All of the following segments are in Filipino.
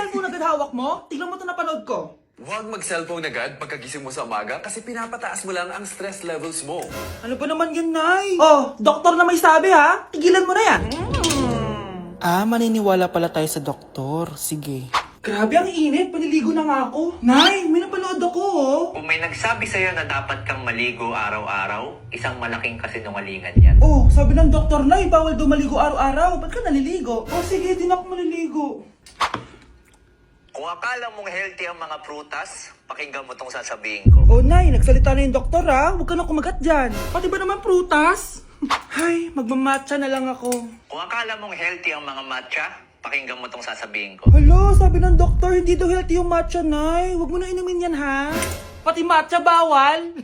cellphone agad hawak mo? Tignan mo ito napanood ko. Huwag mag-cellphone agad pagkagising mo sa umaga kasi pinapataas mo lang ang stress levels mo. Ano ba naman yan, Nay? Oh, doktor na may sabi ha. Tigilan mo na yan. Maniniwala pala tayo sa doktor. Sige. Grabe ang init. Paniligo na nga ako. Nay, may napanood ako oh. Kung may nagsabi sa'yo na dapat kang maligo araw-araw, isang malaking kasinungalingan yan. Oh, sabi ng doktor, Nay, bawal daw maligo araw-araw. Ba't ka naliligo? Oh, sige, di na ako maliligo. Kung akala mong healthy ang mga prutas, pakinggan mo tong sasabihin ko. Oh, Nay, nagsalita na yung doktor ha. Huwag ka na kumagat dyan. Pati ba naman prutas? Ay, magmamatcha na lang ako. Kung akala mong healthy ang mga matcha, pakinggan mo tong sasabihin ko. Hala, sabi ng doktor, hindi daw healthy yung matcha, Nay. Huwag mo na inumin yan, ha? Pati matcha bawal.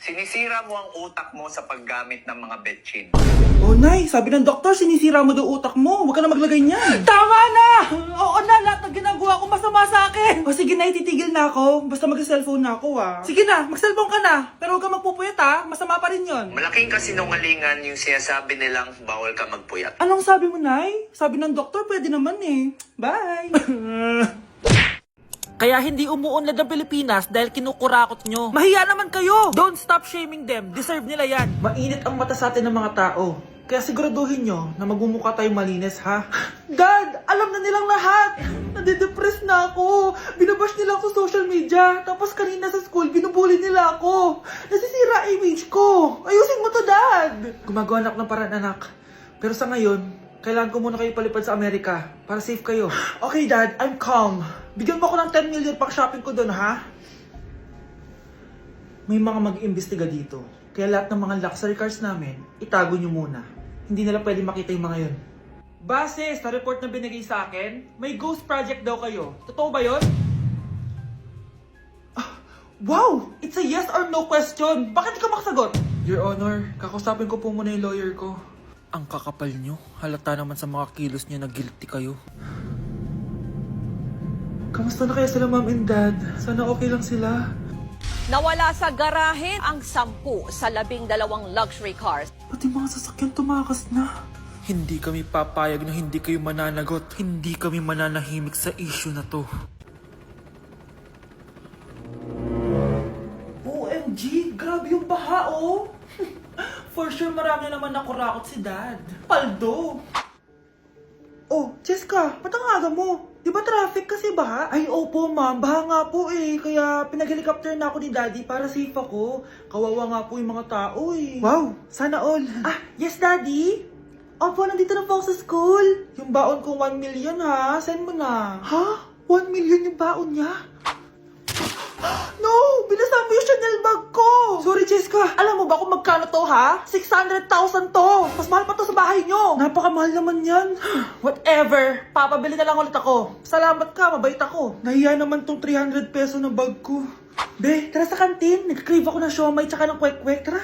Sinisira mo ang utak mo sa paggamit ng mga betchin. Oh, Nay, sabi ng doktor, sinisira mo daw utak mo. Huwag ka na maglagay niyan. Tama na! Oo na, lahat ng ginagawa ko masama sa akin. O sige, Nay, titigil na ako. Basta mag-cellphone na ako, ha? Sige na, mag-cellphone ka na. Pero huwag ka magpupuyat, ha? Masama pa rin yon. Malaking kasinungalingan yung sinasabi nilang bawal ka magpuyat. Anong sabi mo, Nay? Sabi ng doktor, pwede naman eh. Bye! Kaya hindi umuunlad ang Pilipinas dahil kinukurakot nyo. Mahiya naman kayo! Don't stop shaming them. Deserve nila yan. Mainit ang mata sa atin ng mga tao. Kaya siguraduhin nyo na magmumukha tayong malinis, ha? Dad! Alam na nilang lahat! Nadidepress na ako! Binabash nila ako sa social media. Tapos kanina sa school, binubuli nila ako. Nasisira image ko. Ayusin mo to, Dad! Gumagawa na ako ng paraan, anak. Pero sa ngayon, kailangan ko muna kayo palipad sa Amerika para safe kayo. Okay, Dad. I'm calm. Bigyan mo ako ng 10 million pang shopping ko doon, ha? May mga mag-iimbestiga dito. Kaya lahat ng mga luxury cars namin, itago nyo muna. Hindi nila pwede makita yung mga yun. Base sa report na binigay sa akin, may ghost project daw kayo. Totoo ba yun? Wow! It's a yes or no question. Bakit di ka makasagot? Your Honor, kakusapin ko po muna yung lawyer ko. Ang kakapal nyo. Halata naman sa mga kilos nyo na guilty kayo. Kamusta na kaya sila, Mom and Dad? Sana okay lang sila. Nawala sa garahe ang 10 sa 12 luxury cars. Pati mga sasakyan tumakas na. Hindi kami papayag na hindi kayo mananagot. Hindi kami mananahimik sa issue na to. OMG, grabe yung baha, oh. For sure, marami naman nakurakot si Dad. Paldo! Oh, Cheska, ba't ang aga mo? Di ba traffic kasi baha? Ay, opo, ma'am. Baha nga po eh. Kaya pinag-helicopter na ako ni Daddy para safe ako. Kawawa nga po yung mga tao eh. Wow, sana all. Yes, Daddy? Opo, nandito na po ako sa school. Yung baon ko 1 million ha. Send mo na. Ha? 1 million yung baon niya? No! Binasa mo yung Chanel bag ko! Sorry, Cheska. Alam mo ba kung magkano to, ha? 600,000 to! Mas mahal pa to sa bahay nyo! Napakamahal naman yan. Whatever. Papabili na lang ulit ako. Salamat ka, mabait ako. Nahiya naman tong 300 peso na bag ko. Be, tara sa kantin. Nag-crave ako ng siomay tsaka ng kwek-kwek. Tara.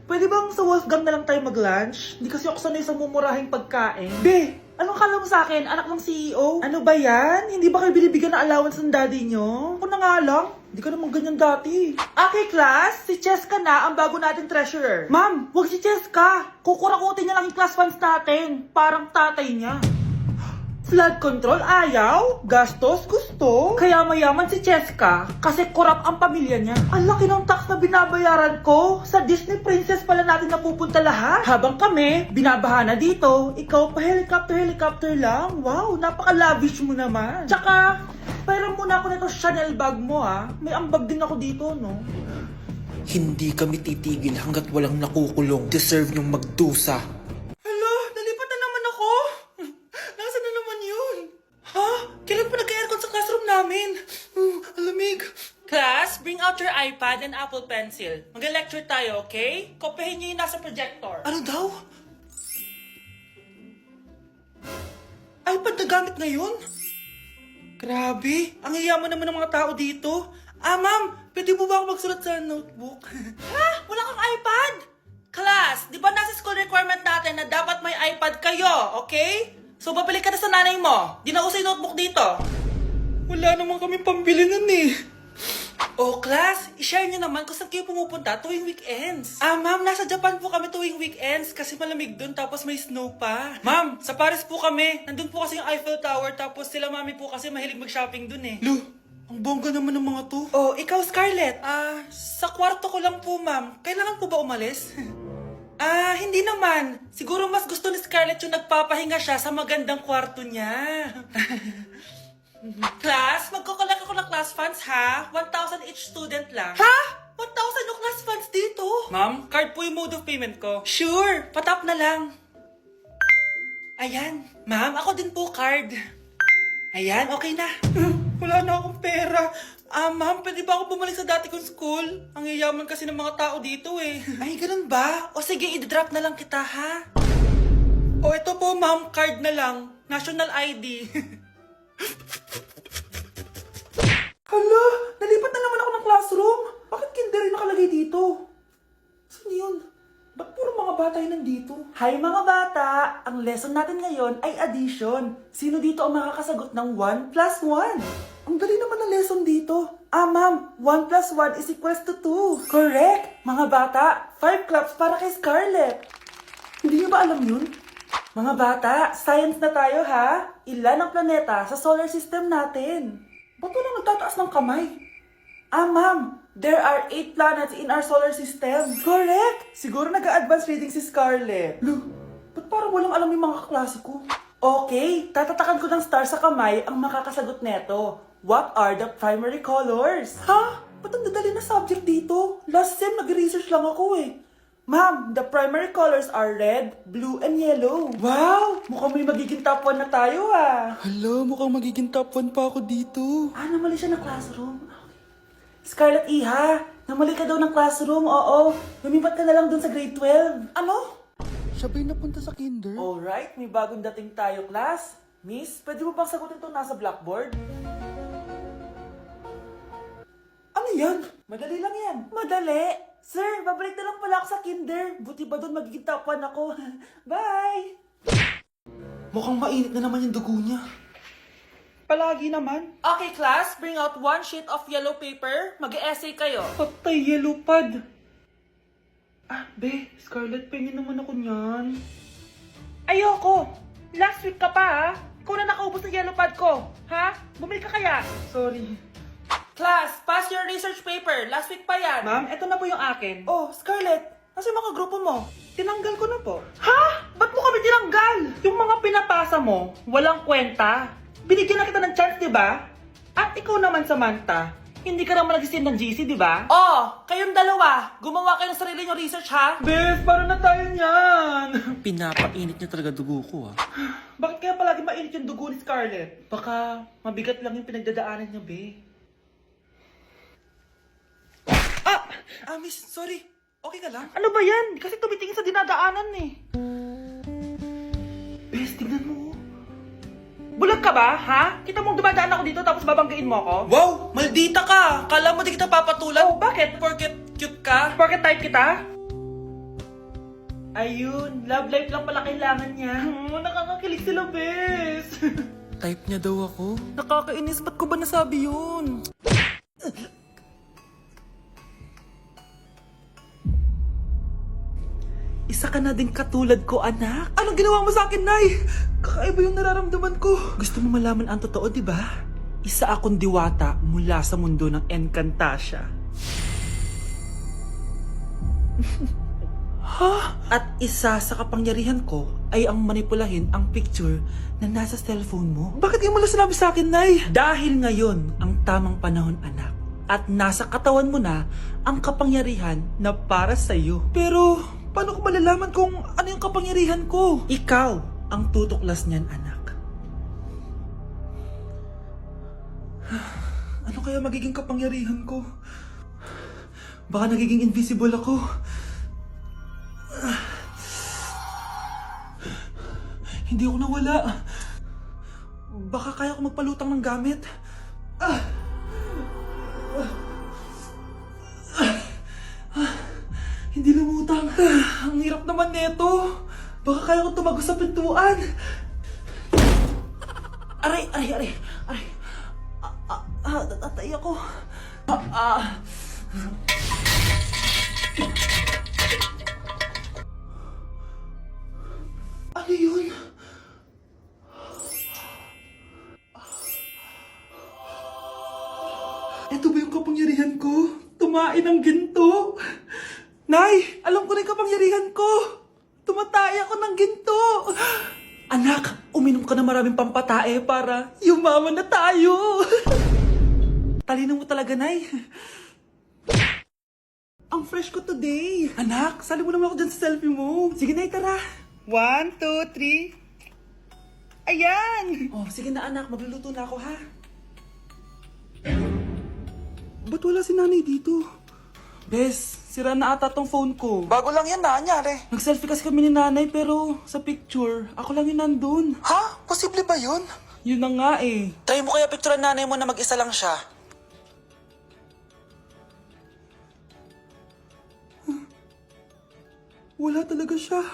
Pwede bang sa Wolfgang na lang tayo mag-lunch? Hindi kasi ako sanay sa mumurahing pagkain. Be, anong kala mo sa akin? Anak ng CEO? Ano ba yan? Hindi ba kayo binibigyan ng allowance ng daddy nyo? Ako na nga lang. Hindi ka naman ganyan dati. Okay, class. Si Cheska na ang bago nating treasurer. Ma'am, wag si Cheska. Kukurakutin niya lang yung class funds natin. Parang tatay niya. Flood control, ayaw. Gastos, gusto. Kaya mayaman si Cheska kasi korap ang pamilya niya. Ang laki ng tax na binabayaran ko. Sa Disney Princess pala natin napupunta lahat. Habang kami, binabaha na dito. Ikaw pa helicopter lang. Wow, napaka-lavish mo naman. Tsaka, pairam muna ako nito Chanel bag mo ha. May ambag din ako dito, no? Hindi kami titigil hanggat walang nakukulong. Deserve nyong magdusa. Hala, nalipat na naman ako. Nasaan na naman yun? Ha? Kailan pa nag-aircon sa classroom namin? Alamig. Class, bring out your iPad and Apple Pencil. Mag-lecture tayo, okay? Kopyahin niyo yung nasa projector. Ano daw? iPad na gamit ngayon? Grabe, ang yayaman naman ng mga tao dito. Ma'am, pwede mo ba ako magsulat sa notebook? Ha? Wala kang iPad? Class, di ba nasa school requirement natin na dapat may iPad kayo, okay? So, babalik ka na sa nanay mo. Di na uso yung notebook dito. Wala naman kami pambili nun eh. Oh, class, i-share nyo naman kung saan kayo pumupunta tuwing weekends. Ma'am, nasa Japan po kami tuwing weekends kasi malamig dun tapos may snow pa. Ma'am, sa Paris po kami. Nandun po kasi yung Eiffel Tower tapos sila mami po kasi mahilig mag-shopping dun eh. Lu, ang bongga naman ng mga to. Oh, ikaw Scarlett. Sa kwarto ko lang po ma'am. Kailangan po ba umalis? Hindi naman. Siguro mas gusto ni Scarlett yung nagpapahinga siya sa magandang kwarto niya. Class, magkukulak ako ng class funds ha? 1,000 each student lang. Ha? 1,000 yung class funds dito? Ma'am, card po yung mode of payment ko. Sure, patap na lang. Ayan. Ma'am, ako din po card. Ayan, okay na. Wala na akong pera. Ma'am, pwede ba ako bumalik sa dati kong school? Ang yayaman kasi ng mga tao dito eh. Ay, ganun ba? O sige, i-drop na lang kita ha? O ito po ma'am, card na lang. National ID. Hala, nalipat na naman ako ng classroom. Bakit kinder yung nakalagay dito? Saan yun? Ba't puro mga bata yung nandito? Hi mga bata! Ang lesson natin ngayon ay addition. Sino dito ang makakasagot ng 1 plus 1? Ang dali naman ng lesson dito. Ma'am, 1 plus 1 is equals to 2. Correct! Mga bata, 5 claps para kay Scarlett. Hindi niyo ba alam yun? Mga bata, science na tayo ha? Ilan ang planeta sa solar system natin? Ba't walang nagtataas ng kamay? Ma'am, there are 8 planets in our solar system. Correct! Siguro nag-a-advance reading si Scarlett. Lu, ba't parang walang alam yung mga kaklase ko? Okay, tatatakan ko ng star sa kamay ang makakasagot neto. What are the primary colors? Ha? Ba't ang dadali na subject dito? Last sem, nag-research lang ako eh. Ma'am, the primary colors are red, blue, and yellow. Wow! Mukhang may magiging top 1 na tayo ah. Hala, mukhang magiging top 1 pa ako dito. Namali siya ng classroom. Scarlett Iha, namali ka daw ng classroom, oo. Lumipat ka na lang dun sa grade 12. Ano? Siya ba'y napunta sa kinder? Alright, may bagong dating tayo, class. Miss, pwede mo bang sagutin itong nasa blackboard? Ano yan? Madali lang yan. Madali? Sir, babalik na lang pala ako sa kinder. Buti ba doon magiging top 1 ako? Bye! Mukhang mainit na naman yung dugo niya. Palagi naman. Okay, class. Bring out 1 sheet of yellow paper. Mag-essay kayo. Patay, yellow pad. Be, Scarlett, pengin naman ako niyan. Ayoko. Last week ka pa, ha? Ikaw na nakaubos ng yellow pad ko. Ha? Bumili ka kaya? Sorry. Class, pass your research paper. Last week pa yan. Ma'am, eto na po yung akin. Oh, Scarlett, nasa yung mga grupo mo? Tinanggal ko na po. Ha? Ba't mo kami tinanggal? Yung mga pinapasa mo, walang kwenta. Binigyan na kita ng chance, di ba? At ikaw naman, Samantha, hindi ka naman nag-send ng GC, di ba? Oh, kayong dalawa. Gumawa kayo ng sarili nyo research, ha? Bes, paano na tayo niyan? Pinapainit niya talaga dugo ko Bakit kaya palagi mainit yung dugo ni Scarlett? Baka mabigat lang yung pinagdadaanan niya, be. Miss, sorry. Okay ka lang? Ano ba yan? Kasi tumitingin sa dinadaanan eh. Bes, tignan mo. Bulag ka ba, ha? Kita mong dumadaan ako dito tapos babanggain mo ako? Wow! Maldita ka! Kala mo di kita papatulan? Oh, bakit? Porket cute ka? Porket type kita? Ayun, love life lang pala kailangan niya. Nakakakilig sila, bes. Type niya daw ako. Nakakainis, ba't ko ba nasabi yun? Isa ka na din katulad ko, anak. Anong ginawa mo sa akin, Nay? Kakaiba yung nararamdaman ko. Gusto mo malaman ang totoo, di ba? Isa akong diwata mula sa mundo ng Encantasia. Ha? At isa sa kapangyarihan ko ay ang manipulahin ang picture na nasa cellphone mo. Bakit di mo lang sinabi sa akin, Nay? Dahil ngayon ang tamang panahon, anak. At nasa katawan mo na ang kapangyarihan na para sa'yo. Pero paano ko malalaman kung ano yung kapangyarihan ko? Ikaw ang tutuklas niyan, anak. Ano kaya magiging kapangyarihan ko? Baka nagiging invisible ako. Hindi ako nawala. Baka kaya ko magpalutang ng gamit. Hindi lumutang. Ang hirap naman neto. Baka kaya ko tumagos sa pintuan. Aray. Natatay ako. Ano yun? Ito ba yung kapangyarihan ko? Tumain ng ginto? Nay, alam ko na yung kapangyarihan ko! Tumatay ako ng ginto! Anak, uminom ka na maraming pampatae para yumaman na tayo! Talino mo talaga, Nay. Ang fresh ko today. Anak, sali mo naman ako dyan sa selfie mo. Sige, Nay, tara. 1, 2, 3. Ayan! Oh, sige na anak, magluluto na ako ha. Ba't wala si nanay dito? Bes, sira na ata tong phone ko. Bago lang yan, nangyari. Nag-selfie kasi kami ni nanay pero sa picture, ako lang yung nandun. Ha? Posible ba yun? Yun na nga eh. Try mo kaya picture nanay mo na mag-isa lang siya. Wala talaga siya.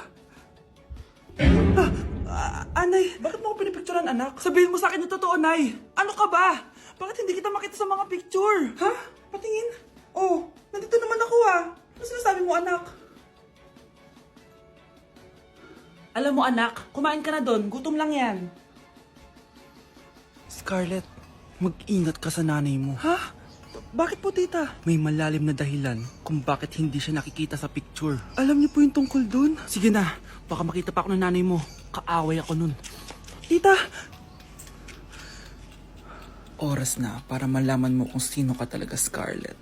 Anay, bakit mo ako pinipicturean, anak? Sabihin mo sa akin yung totoo, Nay. Ano ka ba? Bakit hindi kita makita sa mga picture? Ha? Patingin? Oh, nandito naman ako ah. Ano sinasabi mo, anak? Alam mo, anak, kumain ka na doon. Gutom lang yan. Scarlett, mag-ingat ka sa nanay mo. Ha? Bakit po, tita? May malalim na dahilan kung bakit hindi siya nakikita sa picture. Alam niyo po yung tungkol doon? Sige na, baka makita pa ako ng nanay mo. Kaaway ako nun. Tita! Oras na para malaman mo kung sino ka talaga, Scarlett.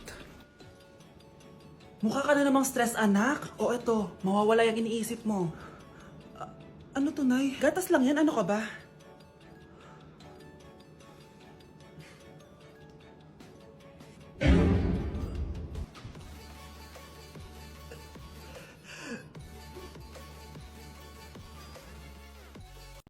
Mukha ka na namang stress, anak. O eto, mawawala yung iniisip mo. Ano to, Nay? Gatas lang yan, ano ka ba?